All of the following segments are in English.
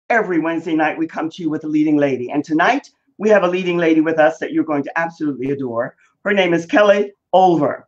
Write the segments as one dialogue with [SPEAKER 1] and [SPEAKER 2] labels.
[SPEAKER 1] every Wednesday night we come to you with a leading lady. And tonight we have a leading lady with us that you're going to absolutely adore. Her name is Kellie Olver.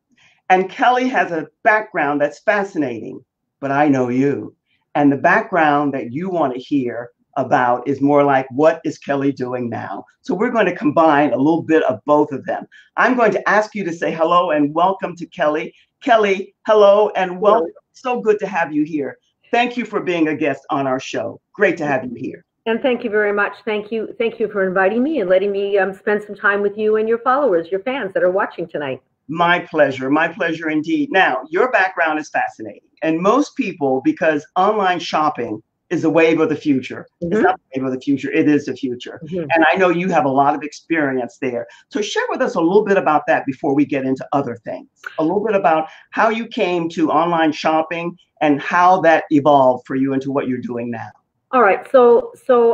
[SPEAKER 1] And Kellie has a background that's fascinating, but I know you. And the background that you want to hear about is more like, what is Kellie doing now? So we're going to combine a little bit of both of them. I'm going to ask you to say hello and welcome to Kellie. Kellie, hello and welcome. So good to have you here. Thank you for being a guest on our show. Great to have you here.
[SPEAKER 2] And thank you very much. Thank you for inviting me and letting me spend some time with you and your followers, your fans that are watching tonight. My
[SPEAKER 1] pleasure indeed. Now, your background is fascinating. And most people, because online shopping is the wave of the future. Mm-hmm. It's not the wave of the future, it is the future. Mm-hmm. And I know you have a lot of experience there. So share with us a little bit about that before we get into other things. A little bit about how you came to online shopping and how that evolved for you into what you're doing now.
[SPEAKER 2] All right, so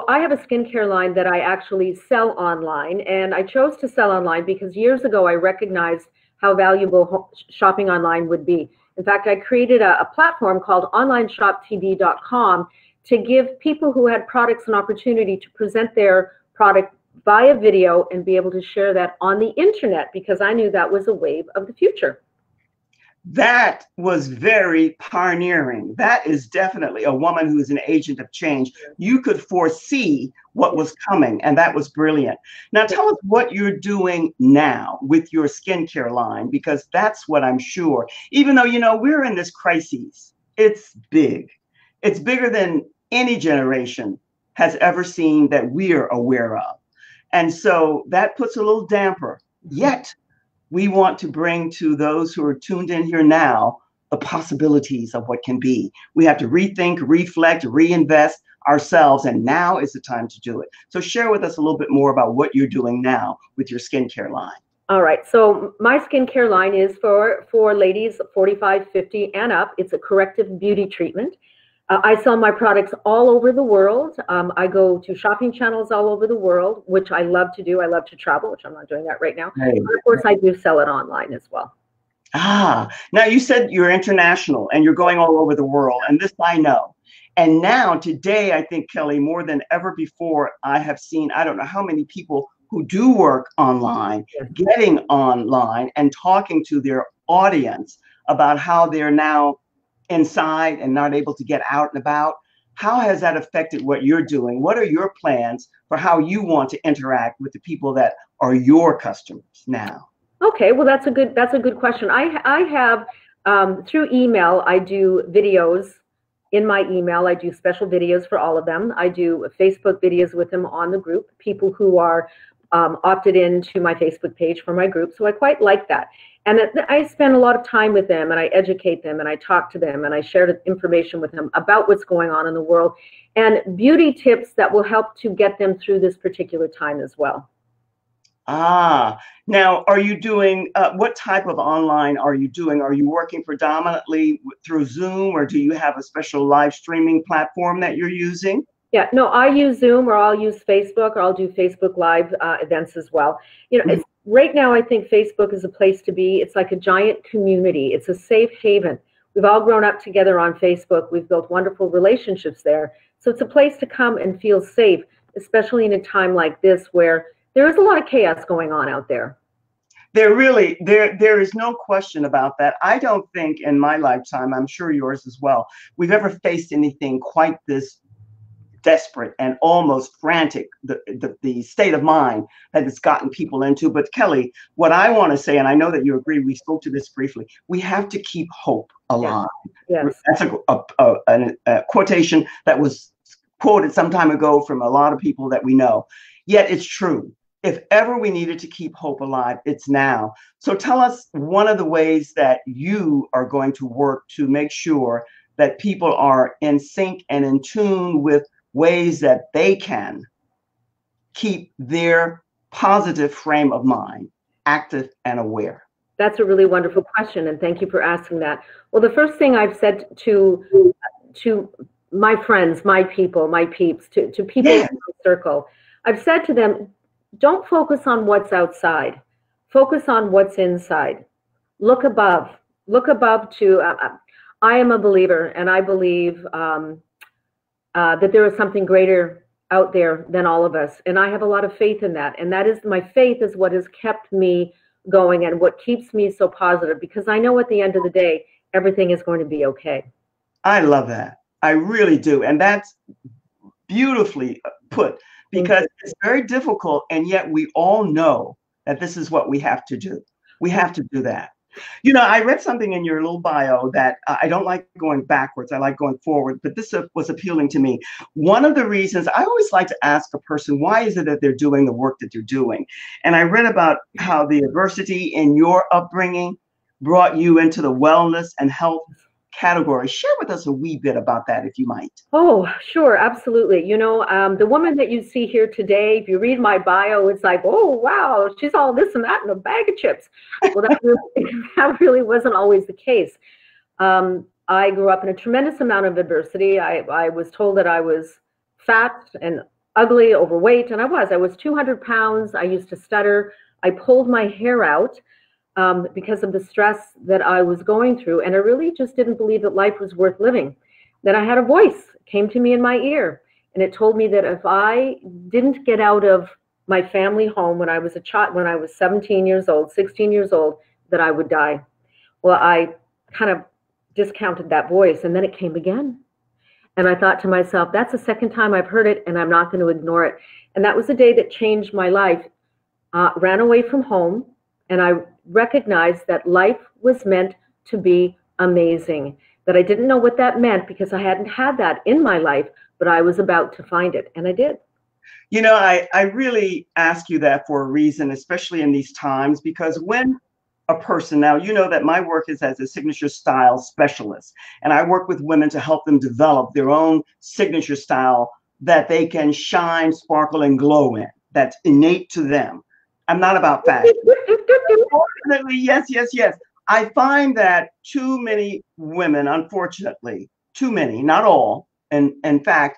[SPEAKER 2] I have a skincare line that I actually sell online, and I chose to sell online because years ago I recognized how valuable shopping online would be. In fact, I created a platform called onlineshoptv.com to give people who had products an opportunity to present their product via video and be able to share that on the internet, because I knew that was a wave of the future.
[SPEAKER 1] That was very pioneering. That is definitely a woman who is an agent of change. You could foresee what was coming, and that was brilliant. Now tell us what you're doing now with your skincare line, because that's what I'm sure, even though, you know, we're in this crisis, it's big. It's bigger than any generation has ever seen that we're aware of. And so that puts a little damper. Yet we want to bring to those who are tuned in here now the possibilities of what can be. We have to rethink, reflect, reinvest ourselves, and now is the time to do it. So share with us a little bit more about what you're doing now with your skincare line.
[SPEAKER 2] All right, so my skincare line is for ladies 45, 50 and up. It's a corrective beauty treatment. I sell my products all over the world. I go to shopping channels all over the world, which I love to do. I love to travel, which I'm not doing that right now. Right. But of course, I do sell it online as well.
[SPEAKER 1] Ah, now you said you're international and you're going all over the world, and this I know. And now today, I think, Kellie, more than ever before, I have seen, I don't know how many people who do work online, getting online and talking to their audience about how they're now inside and not able to get out and about. How has that affected what you're doing? What are your plans for how you want to interact with the people that are your customers now?
[SPEAKER 2] Okay, well, that's a good question. I have through email, I do videos in my email. I do special videos for all of them. I do Facebook videos with them on the group, people who are opted into my Facebook page for my group. So I quite like that. And I spend a lot of time with them, and I educate them, and I talk to them, and I share information with them about what's going on in the world and beauty tips that will help to get them through this particular time as well.
[SPEAKER 1] Ah, now, are you doing, what type of online are you doing? Are you working predominantly through Zoom, or do you have a special live streaming platform that you're using?
[SPEAKER 2] Yeah, no, I use Zoom, or I'll use Facebook, or I'll do Facebook Live events as well. You know, right now, I think Facebook is a place to be. It's like a giant community. It's a safe haven. We've all grown up together on Facebook. We've built wonderful relationships there. So it's a place to come and feel safe, especially in a time like this where there is a lot of chaos going on out there.
[SPEAKER 1] There is no question about that. I don't think in my lifetime, I'm sure yours as well, we've ever faced anything quite this desperate and almost frantic, the state of mind that it's gotten people into. But Kellie, what I want to say, and I know that you agree, we spoke to this briefly, we have to keep hope alive.
[SPEAKER 2] Yes.
[SPEAKER 1] That's a quotation that was quoted some time ago from a lot of people that we know. Yet it's true. If ever we needed to keep hope alive, it's now. So tell us one of the ways that you are going to work to make sure that people are in sync and in tune with ways that they can keep their positive frame of mind active and aware.
[SPEAKER 2] That's a really wonderful question, and thank you for asking that. Well, the first thing I've said to my friends, my people, my peeps, to people in the circle, I've said to them, don't focus on what's outside. Focus on what's inside. Look above. Look above to, I am a believer, and I believe that there is something greater out there than all of us. And I have a lot of faith in that. And that is, my faith is what has kept me going and what keeps me so positive, because I know at the end of the day, everything is going to be okay.
[SPEAKER 1] I love that. I really do. And that's beautifully put, because it's very difficult. And yet we all know that this is what we have to do. We have to do that. You know, I read something in your little bio that I don't like going backwards. I like going forward, but this was appealing to me. One of the reasons I always like to ask a person, why is it that they're doing the work that they're doing? And I read about how the adversity in your upbringing brought you into the wellness and health category. Share with us a wee bit about that, if you might.
[SPEAKER 2] Oh, sure, absolutely. You know, the woman that you see here today, if you read my bio, it's like, oh, wow, she's all this and that in a bag of chips. Well, that really wasn't always the case. I grew up in a tremendous amount of adversity. I was told that I was fat and ugly, overweight, and I was 200 pounds. I used to stutter. I pulled my hair out because of the stress that I was going through. And I really just didn't believe that life was worth living. Then I had a voice came to me in my ear, and it told me that if I didn't get out of my family home when I was a child, when I was 17 years old, 16 years old, that I would die. Well, I kind of discounted that voice, and then it came again. And I thought to myself, that's the second time I've heard it, and I'm not going to ignore it. And that was the day that changed my life. Ran away from home, and I recognized that life was meant to be amazing, that I didn't know what that meant because I hadn't had that in my life, but I was about to find it, and I did.
[SPEAKER 1] You know, I really ask you that for a reason, especially in these times, because when a person, now you know that my work is as a signature style specialist, and I work with women to help them develop their own signature style that they can shine, sparkle, and glow in, that's innate to them. I'm not about fashion. Unfortunately, yes. I find that too many women, unfortunately, too many, not all, and in fact,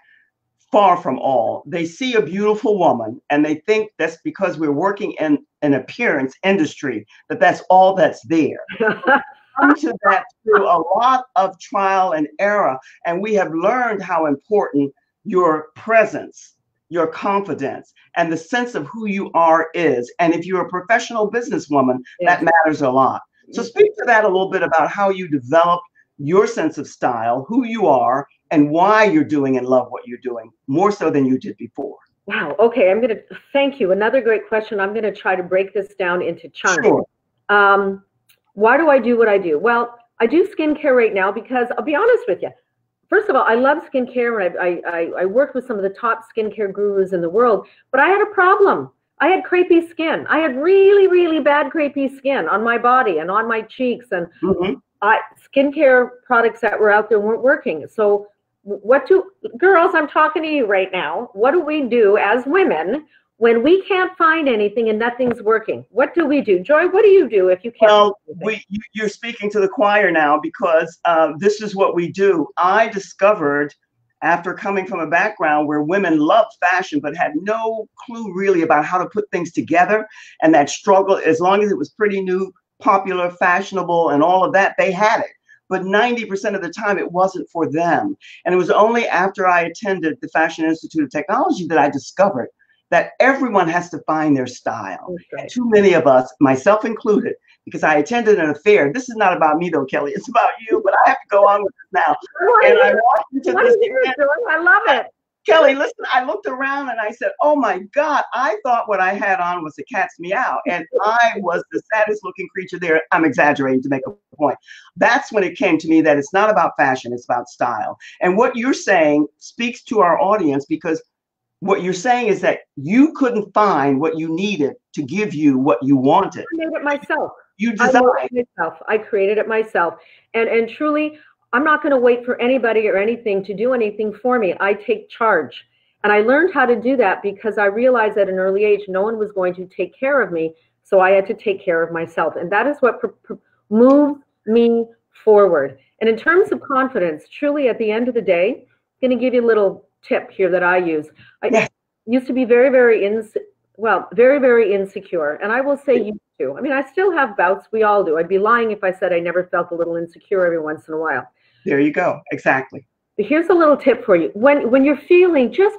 [SPEAKER 1] far from all, they see a beautiful woman and they think that's because we're working in an appearance industry, that that's all that's there. Come to that through a lot of trial and error, and we have learned how important your presence, your confidence, and the sense of who you are is. And if you're a professional businesswoman, that matters a lot. So speak to that a little bit about how you developed your sense of style, who you are, and why you're doing and love what you're doing more so than you did before.
[SPEAKER 2] Wow. Okay. I'm going to thank you. Another great question. I'm going to try to break this down into chunks. Sure. Why do I do what I do? Well, I do skincare right now because I'll be honest with you. First of all, I love skincare, and I worked with some of the top skincare gurus in the world, but I had a problem. I had crepey skin. I had really, really bad crepey skin on my body and on my cheeks, and skincare products that were out there weren't working. So girls, I'm talking to you right now, what do we do as women when we can't find anything and nothing's working? What do we do? Joy, what do you do if you can't?
[SPEAKER 1] Well, you're speaking to the choir now, because this is what we do. I discovered, after coming from a background where women loved fashion but had no clue really about how to put things together, and that struggle, as long as it was pretty new, popular, fashionable, and all of that, they had it. But 90% of the time it wasn't for them. And it was only after I attended the Fashion Institute of Technology that I discovered that everyone has to find their style.
[SPEAKER 2] Right.
[SPEAKER 1] Too many of us, myself included, because I attended an affair. This is not about me though, Kelly. It's about you, but I have to go on with this now. And I walked into this event.
[SPEAKER 2] I love it.
[SPEAKER 1] Kelly, listen, I looked around and I said, oh my God, I thought what I had on was a cat's meow. And I was the saddest looking creature there. I'm exaggerating to make a point. That's when it came to me that it's not about fashion, it's about style. And what you're saying speaks to our audience, because what you're saying is that you couldn't find what you needed to give you what you wanted.
[SPEAKER 2] I made it myself.
[SPEAKER 1] You designed
[SPEAKER 2] it myself. I created it myself. And truly, I'm not going to wait for anybody or anything to do anything for me. I take charge. And I learned how to do that because I realized at an early age, no one was going to take care of me. So I had to take care of myself. And that is what moved me forward. And in terms of confidence, truly at the end of the day, I'm going to give you a little tip here that I use. I used to be very, very insecure. And I will say used to. I mean, I still have bouts. We all do. I'd be lying if I said I never felt a little insecure every once in a while.
[SPEAKER 1] There you go. Exactly.
[SPEAKER 2] But here's a little tip for you. When you're feeling just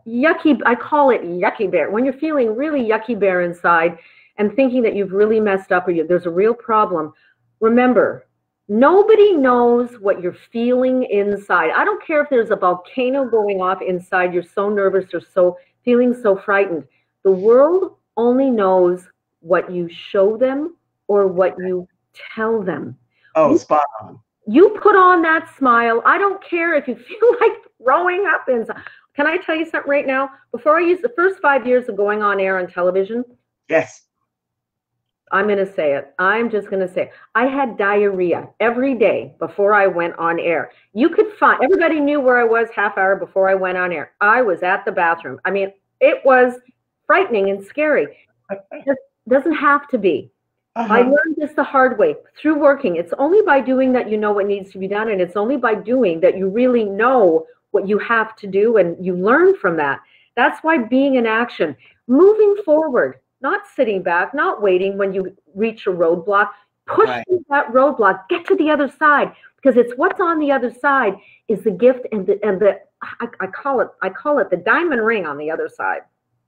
[SPEAKER 2] yucky, I call it yucky bear. When you're feeling really yucky bear inside and thinking that you've really messed up or there's a real problem, remember, nobody knows what you're feeling inside. I don't care if there's a volcano going off inside, you're so nervous or so feeling so frightened. The world only knows what you show them or what you tell them.
[SPEAKER 1] Oh, spot on.
[SPEAKER 2] You put on that smile. I don't care if you feel like throwing up inside. Can I tell you something right now? Before I used the first 5 years of going on air on television.
[SPEAKER 1] Yes.
[SPEAKER 2] I'm going to say it. I'm just going to say it. I had diarrhea every day before I went on air. You could find, everybody knew where I was half hour before I went on air. I was at the bathroom. I mean, it was frightening and scary. It doesn't have to be. I learned this the hard way through working. It's only by doing that you know what needs to be done, and it's only by doing that you really know what you have to do, and you learn from that. That's why being in action, moving forward, not sitting back, not waiting when you reach a roadblock, push through that roadblock, get to the other side, because it's what's on the other side is the gift and the I call it the diamond ring on the other side.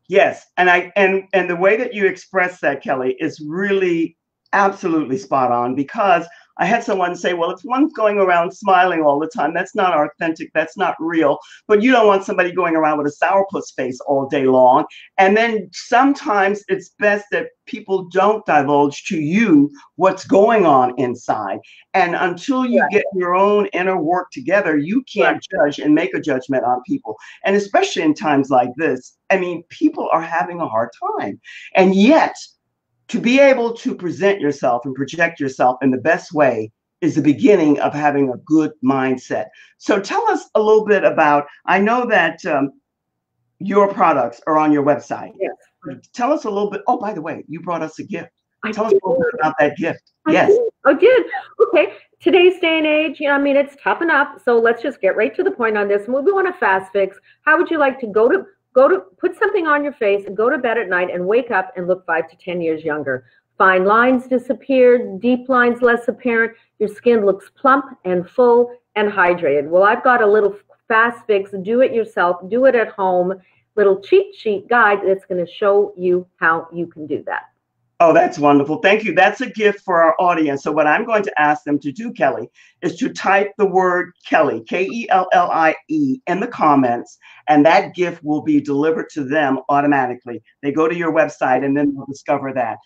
[SPEAKER 1] Yes, and the way that you express that, Kellie, is really absolutely spot on, because I had someone say, well, if one's going around smiling all the time, that's not authentic, that's not real. But you don't want somebody going around with a sourpuss face all day long. And then sometimes it's best that people don't divulge to you what's going on inside. And until you get your own inner work together, you can't judge and make a judgment on people. And especially in times like this, I mean, people are having a hard time. And yet, to be able to present yourself and project yourself in the best way is the beginning of having a good mindset. So tell us a little bit about, I know that your products are on your website.
[SPEAKER 2] Yes.
[SPEAKER 1] Tell us a little bit. Oh, by the way, you brought us a gift. Tell us a little bit about that gift. Yes.
[SPEAKER 2] I did. Okay. Today's day and age, you know, I mean, it's tough enough. So let's just get right to the point on this. We want a fast fix. How would you like to go to put something on your face and go to bed at night and wake up and look 5 to 10 years younger? Fine lines disappeared, deep lines less apparent. Your skin looks plump and full and hydrated. Well, I've got a little fast fix, do it yourself, do it at home, little cheat sheet guide that's going to show you how you can do that.
[SPEAKER 1] Oh, that's wonderful. Thank you. That's a gift for our audience. So what I'm going to ask them to do, Kellie, is to type the word Kellie, Kellie, in the comments, and that gift will be delivered to them automatically. They go to your website and then they'll discover that.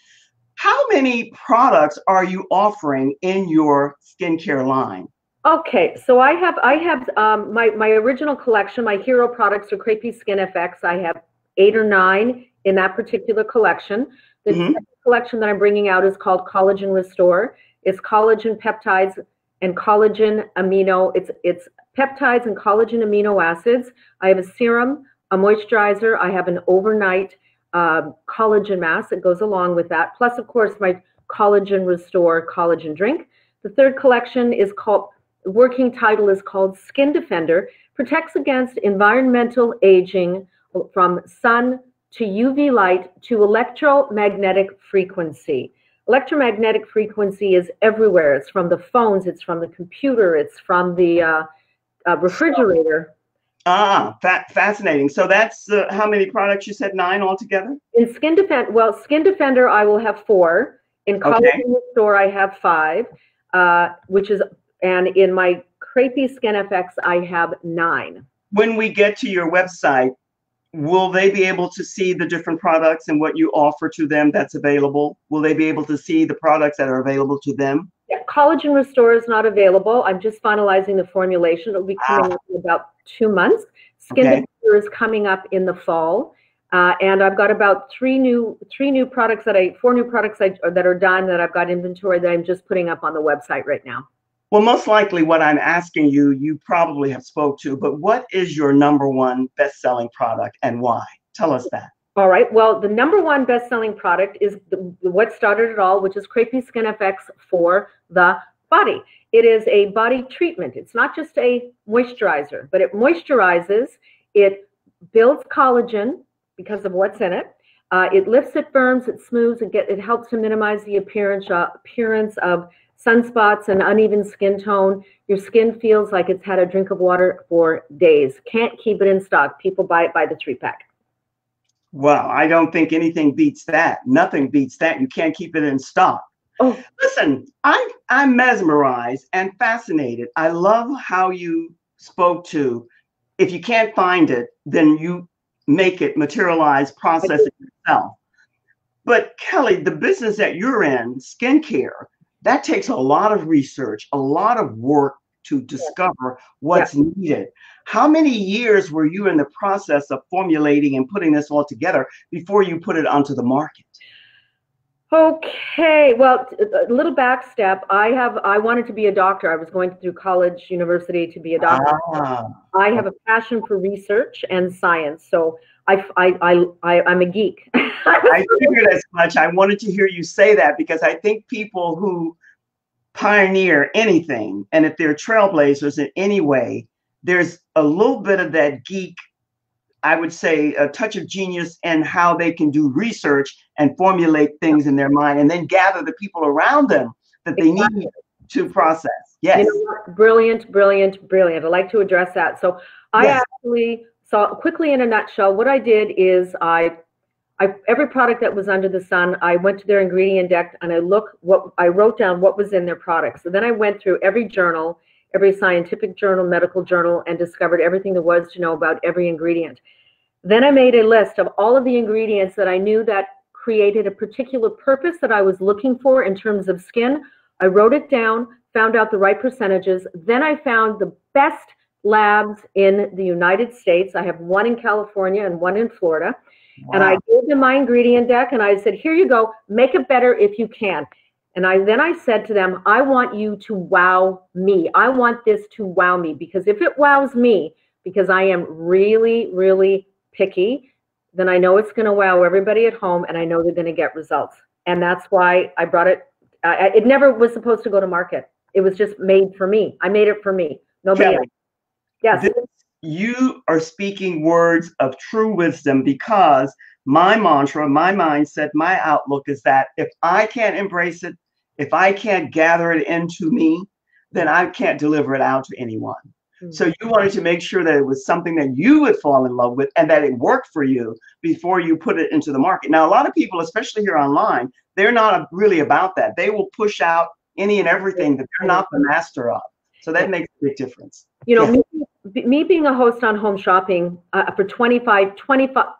[SPEAKER 1] How many products are you offering in your skincare line?
[SPEAKER 2] Okay, so I have my original collection, my hero products are Crepey Skin FX. I have 8 or 9 in that particular collection. The second collection that I'm bringing out is called Collagen Restore. It's collagen peptides and collagen amino. It's peptides and collagen amino acids. I have a serum, a moisturizer. I have an overnight collagen mask that goes along with that. Plus, of course, my Collagen Restore collagen drink. The third collection is called, working title is called Skin Defender. Protects against environmental aging from sun to UV light to electromagnetic frequency. Electromagnetic frequency is everywhere. It's from the phones, it's from the computer, it's from the refrigerator.
[SPEAKER 1] Fascinating. So that's how many products you said? 9 altogether? In
[SPEAKER 2] Skin Defender, well, Skin Defender I will have 4. In Collagen Restore I have 5, which is, and in my Crepey Skin FX I have 9.
[SPEAKER 1] When we get to your website, will they be able to see the different products and what you offer to them that's available? Will they be able to see the products that are available to them?
[SPEAKER 2] Yeah, Collagen Restore is not available. I'm just finalizing the formulation. It'll be coming up in about 2 months. Skin Defender is coming up in the fall. And I've got about 4 new products that are done that I've got inventory that I'm just putting up on the website right now.
[SPEAKER 1] Well, most likely what I'm asking you, you probably have spoke to, but what is your #1 best-selling product and why? Tell us that.
[SPEAKER 2] All right. Well, the #1 best-selling product is what started it all, which is Crepey Skin FX for the body. It is a body treatment. It's not just a moisturizer, but it moisturizes, it builds collagen because of what's in it. It lifts, it firms, it smooths, it helps to minimize the appearance of sunspots and uneven skin tone. Your skin feels like it's had a drink of water for days. Can't keep it in stock. People buy it by the 3-pack.
[SPEAKER 1] Well, I don't think anything beats that. Nothing beats that. You can't keep it in stock.
[SPEAKER 2] Oh,
[SPEAKER 1] Listen, I'm mesmerized and fascinated. I love how you spoke to, if you can't find it, then you make it materialize, process it yourself. But Kellie, the business that you're in, skincare, that takes a lot of research, a lot of work to discover what's needed. How many years were you in the process of formulating and putting this all together before you put it onto the market?
[SPEAKER 2] Okay, well, a little back step. I wanted to be a doctor. I was going through college, university to be a doctor. I have a passion for research and science, so I'm a geek.
[SPEAKER 1] I figured as much. I wanted to hear you say that because I think people who pioneer anything, and if they're trailblazers in any way, there's a little bit of that geek, I would say a touch of genius in how they can do research and formulate things in their mind and then gather the people around them that they need to process. Yes.
[SPEAKER 2] You know what? Brilliant, brilliant, brilliant. I'd like to address that. So I actually saw quickly in a nutshell, what I did is every product that was under the sun, I went to their ingredient deck and I wrote down what was in their products. So then I went through every journal, every scientific journal, medical journal, and discovered everything there was to know about every ingredient. Then I made a list of all of the ingredients that I knew that created a particular purpose that I was looking for in terms of skin. I wrote it down, found out the right percentages. Then I found the best labs in the United States. I have one in California and one in Florida. Wow. And I gave them my ingredient deck and I said, here you go, make it better if you can. And then I said to them, I want you to wow me. I want this to wow me, because if it wows me, because I am really, really picky, then I know it's going to wow everybody at home and I know they're going to get results. And that's why I brought it. It never was supposed to go to market. It was just made for me. I made it for me. Nobody else. Yes.
[SPEAKER 1] You are speaking words of true wisdom, because my mantra, my mindset, my outlook is that if I can't embrace it, if I can't gather it into me, then I can't deliver it out to anyone. Mm-hmm. So you wanted to make sure that it was something that you would fall in love with and that it worked for you before you put it into the market. Now, a lot of people, especially here online, they're not really about that. They will push out any and everything that they're not the master of. So that makes a big difference.
[SPEAKER 2] You know, me being a host on Home Shopping for 25,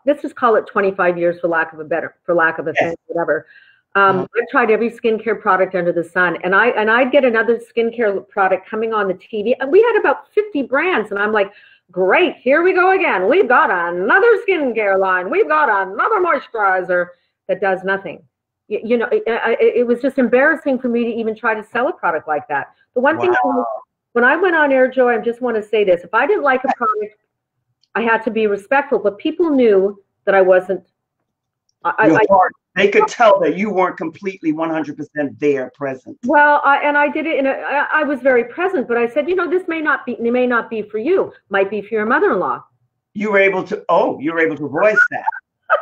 [SPEAKER 2] let's just call it 25 years for lack of a thing, whatever. I've tried every skincare product under the sun, and I'd get another skincare product coming on the TV, and we had about 50 brands, and I'm like, great, here we go again. We've got another skincare line. We've got another moisturizer that does nothing. You know, it was just embarrassing for me to even try to sell a product like that. The one thing, when I went on air, Joy, I just want to say this. If I didn't like a product, I had to be respectful, but people knew that I wasn't.
[SPEAKER 1] They could tell that you weren't completely 100% there present.
[SPEAKER 2] Well, I did it I was very present, but I said, you know, this may not be for you. Might be for your mother-in-law.
[SPEAKER 1] You were able to voice that.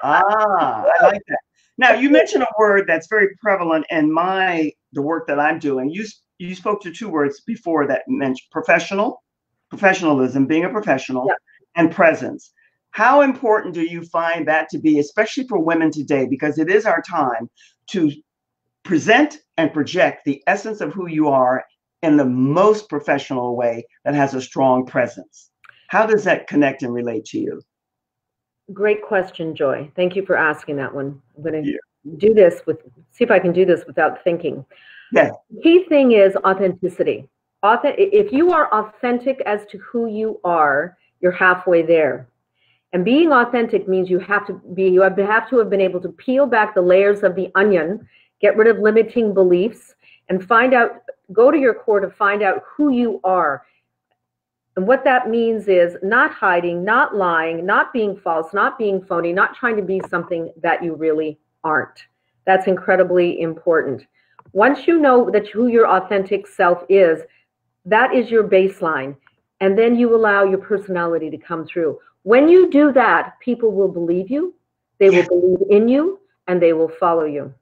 [SPEAKER 1] I like that. Now, you mentioned a word that's very prevalent in the work that I'm doing. You spoke to two words before that mentioned professionalism, being a professional, and presence. How important do you find that to be, especially for women today? Because it is our time to present and project the essence of who you are in the most professional way that has a strong presence. How does that connect and relate to you?
[SPEAKER 2] Great question, Joy. Thank you for asking that one. I'm going to see if I can do this without thinking.
[SPEAKER 1] Yes.
[SPEAKER 2] The key thing is authenticity. If you are authentic as to who you are, you're halfway there. And being authentic means you have to have been able to peel back the layers of the onion, get rid of limiting beliefs, and go to your core to find out who you are. And what that means is not hiding, not lying, not being false, not being phony, not trying to be something that you really aren't. That's incredibly important. Once you know who your authentic self is, that is your baseline. And then you allow your personality to come through. When you do that, people will believe you, they will believe in you, and they will follow you.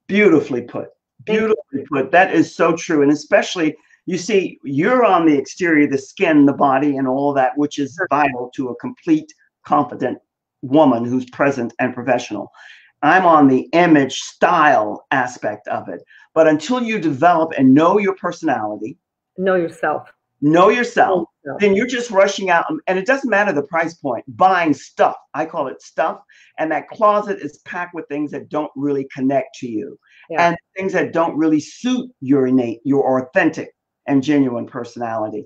[SPEAKER 1] Beautifully put. Beautifully put. That is so true. And especially, you see, you're on the exterior, the skin, the body, and all that, which is vital to a complete, confident woman who's present and professional. I'm on the image style aspect of it. But until you develop and know your personality,
[SPEAKER 2] Know yourself.
[SPEAKER 1] know yourself, then you're just rushing out. And it doesn't matter the price point, buying stuff. I call it stuff. And that closet is packed with things that don't really connect to you, and things that don't really suit your innate, your authentic and genuine personality.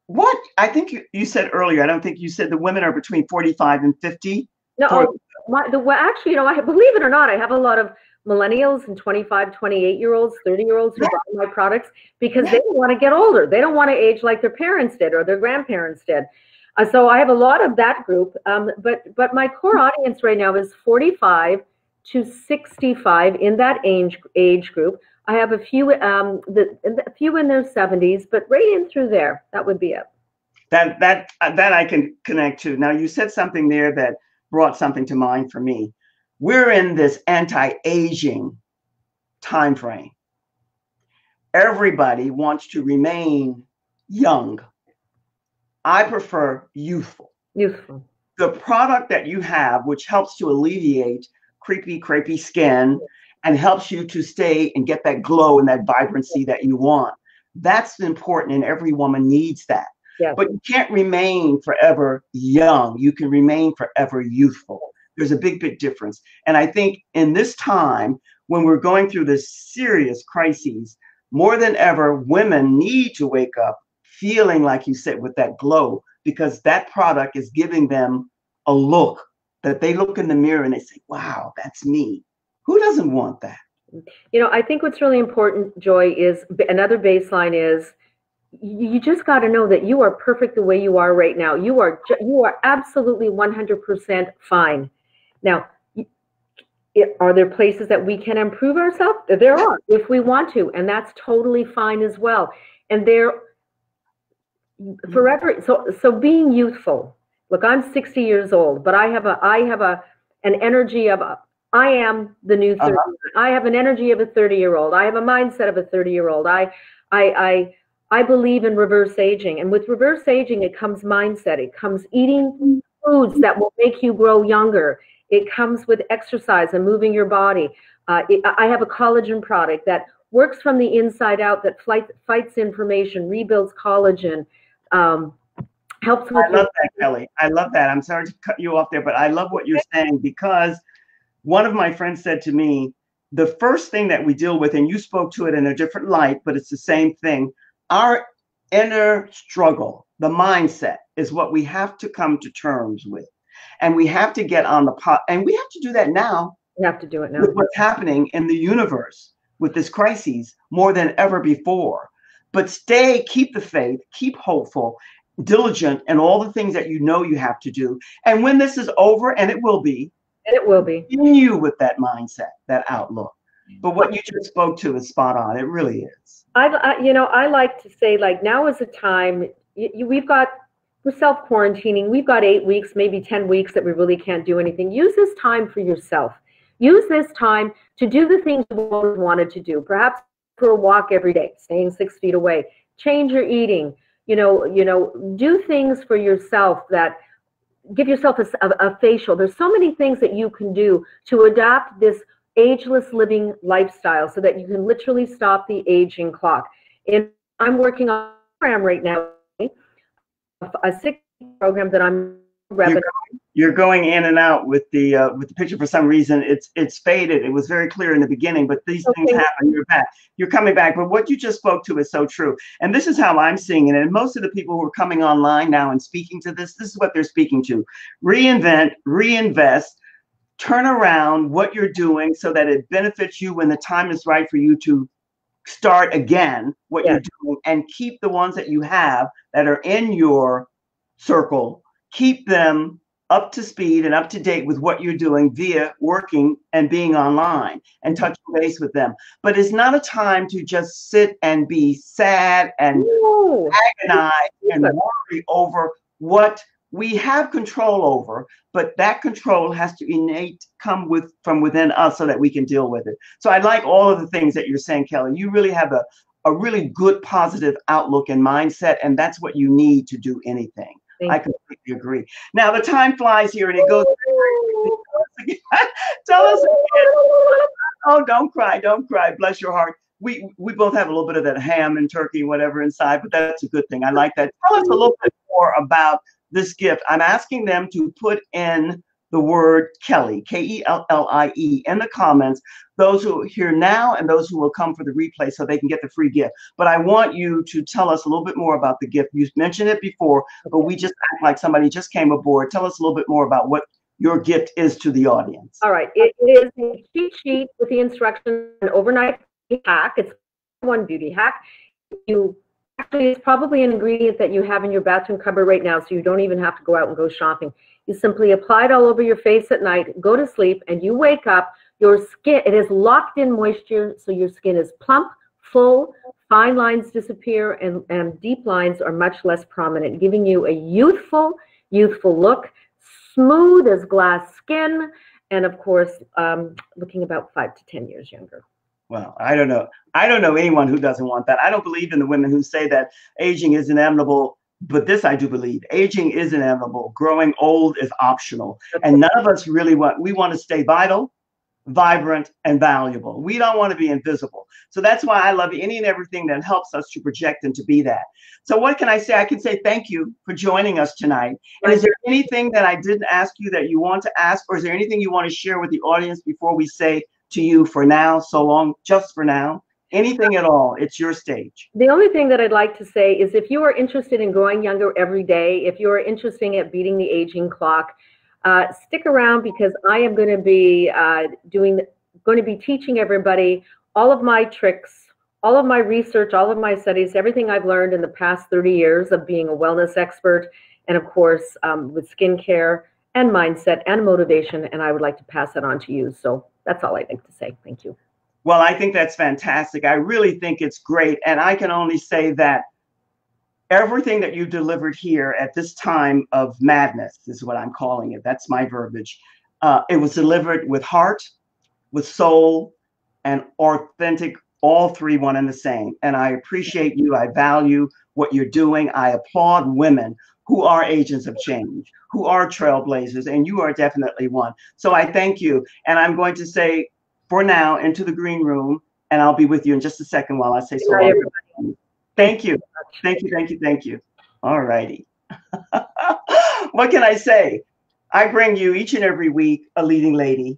[SPEAKER 1] What I think you said earlier, I don't think you said the women are between 45 and 50.
[SPEAKER 2] No, actually, I believe it or not, I have a lot of millennials and 25, 28-year-olds, 30-year-olds who buy my products because they don't want to get older. They don't want to age like their parents did or their grandparents did. So I have a lot of that group. But my core audience right now is 45 to 65 in that age group. I have a few, a few in their 70s, but right in through there. That would be it.
[SPEAKER 1] That I can connect to. Now, you said something there that brought something to mind for me. We're in this anti-aging time frame. Everybody wants to remain young. I prefer youthful.
[SPEAKER 2] Youthful.
[SPEAKER 1] The product that you have, which helps to alleviate crepey skin and helps you to stay and get that glow and that vibrancy that you want. That's important, and every woman needs that.
[SPEAKER 2] Yes.
[SPEAKER 1] But you can't remain forever young. You can remain forever youthful. There's a big difference. And I think in this time, when we're going through this serious crises, more than ever, women need to wake up feeling, like you said, with that glow, because that product is giving them a look that they look in the mirror and they say, wow, that's me. Who doesn't want that?
[SPEAKER 2] I think what's really important, Joy, is another baseline is you just got to know that you are perfect the way you are right now. You are absolutely 100% fine. Now, are there places that we can improve ourselves? There are, if we want to, and that's totally fine as well. And they're forever. So being youthful. Look, I'm 60 years old, but I have an energy of I am the new 30. I have an energy of a 30-year-old. I have a mindset of a 30-year-old. I believe in reverse aging, and with reverse aging, it comes mindset. It comes eating foods that will make you grow younger. It comes with exercise and moving your body. I have a collagen product that works from the inside out, that fights inflammation, rebuilds collagen, helps with.
[SPEAKER 1] I love that, Kelly. I love that. I'm sorry to cut you off there, but I love what you're saying, because one of my friends said to me, the first thing that we deal with, and you spoke to it in a different light, but it's the same thing. Our inner struggle, the mindset, is what we have to come to terms with. And we have to get on the pot, and we have to do that now.
[SPEAKER 2] We have to do it now.
[SPEAKER 1] With what's happening in the universe with this crisis more than ever before. But keep the faith, keep hopeful, diligent, and all the things that you have to do. And when this is over, and it will be, continue with that mindset, that outlook. But what you just spoke to is spot on. It really is.
[SPEAKER 2] I like to say, like, now is the time. We're self-quarantining. We've got 8 weeks, maybe 10 weeks that we really can't do anything. Use this time for yourself. Use this time to do the things you always wanted to do. Perhaps for a walk every day, staying 6 feet away. Change your eating. Do things for yourself that give yourself a facial. There's so many things that you can do to adapt this ageless living lifestyle so that you can literally stop the aging clock. And I'm working on a program right now, a 6 program that I'm repping.
[SPEAKER 1] You're going in and out with the picture. For some reason, it's faded. It was very clear in the beginning, but these things happen. You're back. You're coming back. But what you just spoke to is so true. And this is how I'm seeing it. And most of the people who are coming online now and speaking to this is what they're speaking to. Reinvent, reinvest, turn around what you're doing so that it benefits you when the time is right for you to start again what you're doing, and keep the ones that you have that are in your circle, keep them up to speed and up to date with what you're doing via working and being online, and touch base with them. But it's not a time to just sit and be sad and agonize and worry over what we have control over, but that control has to come from within us so that we can deal with it. So I like all of the things that you're saying, Kellie. You really have a really good positive outlook and mindset, and that's what you need to do anything. I completely agree. Now the time flies here, and it goes. Tell us again. Oh, don't cry, don't cry. Bless your heart. We both have a little bit of that ham and turkey, whatever inside, but that's a good thing. I like that. Tell us a little bit more about this gift. I'm asking them to put in the word Kellie, Kellie, in the comments, those who are here now and those who will come for the replay so they can get the free gift. But I want you to tell us a little bit more about the gift. You mentioned it before, but we just act like somebody just came aboard. Tell us a little bit more about what your gift is to the audience.
[SPEAKER 2] All right. It is a cheat sheet with the instructions, an overnight hack. It's one beauty hack. Actually, it's probably an ingredient that you have in your bathroom cupboard right now, so you don't even have to go out and go shopping. You simply apply it all over your face at night, go to sleep, and you wake up, your skin, it has locked in moisture, so your skin is plump, full, fine lines disappear, and deep lines are much less prominent, giving you a youthful look, smooth as glass skin, and of course, looking about 5 to 10 years younger.
[SPEAKER 1] Well, I don't know. I don't know anyone who doesn't want that. I don't believe in the women who say that aging is inevitable, but this I do believe. Aging is inevitable. Growing old is optional. And none of us really we want to stay vital, vibrant, and valuable. We don't want to be invisible. So that's why I love any and everything that helps us to project and to be that. So what can I say? I can say thank you for joining us tonight. And is there anything that I didn't ask you that you want to ask, or is there anything you want to share with the audience before we say to you for now, so long, just for now? Anything at all, it's your stage.
[SPEAKER 2] The only thing that I'd like to say is if you are interested in growing younger every day, if you are interested at beating the aging clock, stick around, because I am going to be teaching everybody all of my tricks, all of my research, all of my studies, everything I've learned in the past 30 years of being a wellness expert, and of course with skincare and mindset and motivation, and I would like to pass that on to you. So that's all I'd like to say. Thank you.
[SPEAKER 1] Well, I think that's fantastic. I really think it's great. And I can only say that everything that you delivered here at this time of madness is what I'm calling it. That's my verbiage. It was delivered with heart, with soul, and authentic, all three one and the same. And I appreciate you. I value what you're doing. I applaud women who are agents of change, who are trailblazers, and you are definitely one. So I thank you. And I'm going to say, for now, into the green room, and I'll be with you in just a second while I say so long. Thank you. Thank you, thank you, thank you. All righty. What can I say? I bring you each and every week a leading lady,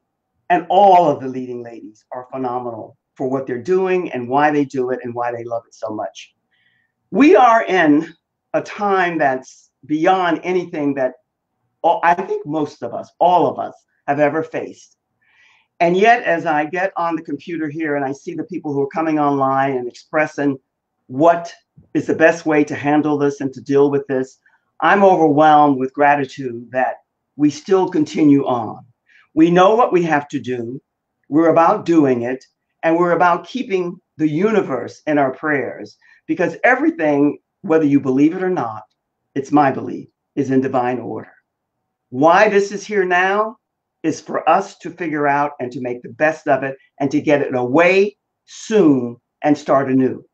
[SPEAKER 1] and all of the leading ladies are phenomenal for what they're doing and why they do it and why they love it so much. We are in a time that's beyond anything that I think most of us, all of us, have ever faced. And yet, as I get on the computer here and I see the people who are coming online and expressing what is the best way to handle this and to deal with this, I'm overwhelmed with gratitude that we still continue on. We know what we have to do. We're about doing it, and we're about keeping the universe in our prayers, because everything, whether you believe it or not, it's my belief, is in divine order. Why this is here now is for us to figure out and to make the best of it and to get it away soon and start anew.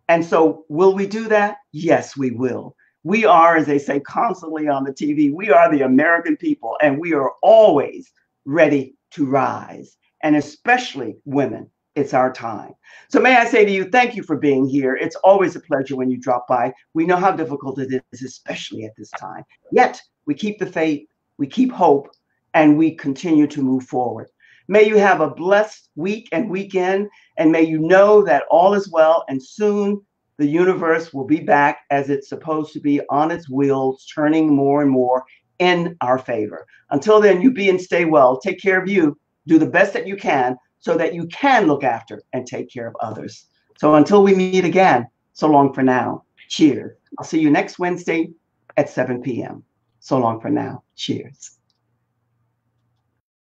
[SPEAKER 1] And so will we do that? Yes, we will. We are, as they say constantly on the TV, we are the American people, and we are always ready to rise. And especially women, it's our time. So may I say to you, thank you for being here. It's always a pleasure when you drop by. We know how difficult it is, especially at this time. Yet we keep the faith, we keep hope, and we continue to move forward. May you have a blessed week and weekend, and may you know that all is well, and soon the universe will be back as it's supposed to be, on its wheels, turning more and more in our favor. Until then, you be and stay well. Take care of you. Do the best that you can so that you can look after and take care of others. So until we meet again, so long for now. Cheers. I'll see you next Wednesday at 7 p.m. So long for now. Cheers.